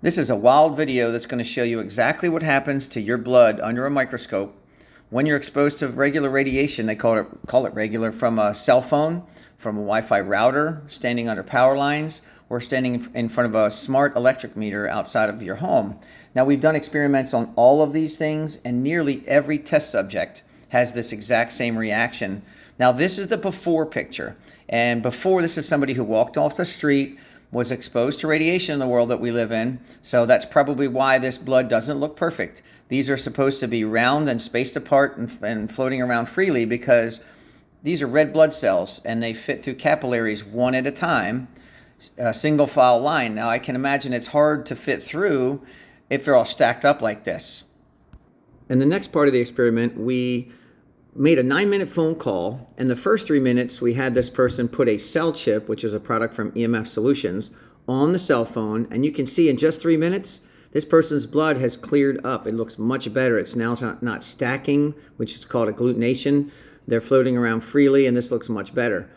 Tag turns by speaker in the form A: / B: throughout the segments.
A: This is a wild video that's going to show you exactly what happens to your blood under a microscope when you're exposed to regular radiation. They call it regular, from a cell phone, from a Wi-Fi router, standing under power lines, or standing in front of a smart electric meter outside of your home. Now, we've done experiments on all of these things, and nearly every test subject has this exact same reaction. Now, this is the before picture, and before, this is somebody who walked off the street, was exposed to radiation in the world that we live in, so that's probably why this blood doesn't look perfect. These are supposed to be round and spaced apart and floating around freely, because these are red blood cells and they fit through capillaries one at a time, a single file line. Now, I can imagine it's hard to fit through if they're all stacked up like this. In the next part of the experiment, we made a 9-minute phone call, and the first 3 minutes we had this person put a cell chip, which is a product from EMF Solutions, on the cell phone, and you can see in just 3 minutes this person's blood has cleared up. It looks much better. It's now not stacking, which is called agglutination. They're floating around freely, and this looks much better.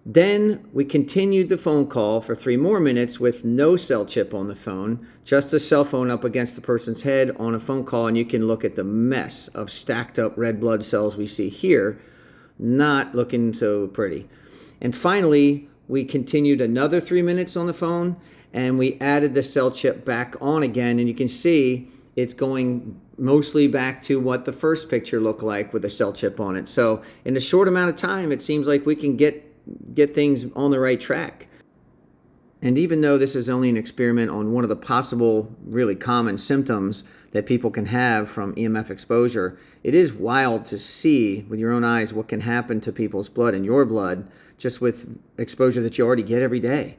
A: Then we continued the phone call for 3 more minutes with no cell chip on the phone, just a cell phone up against the person's head on a phone call, and you can look at the mess of stacked up red blood cells we see here, not looking so pretty. And finally, we continued another 3 minutes on the phone, and we added the cell chip back on again, and you can see it's going mostly back to what the first picture looked like with the cell chip on it. So in a short amount of time, it seems like we can get things on the right track. And even though this is only an experiment on one of the possible really common symptoms that people can have from EMF exposure, it is wild to see with your own eyes what can happen to people's blood and your blood just with exposure that you already get every day.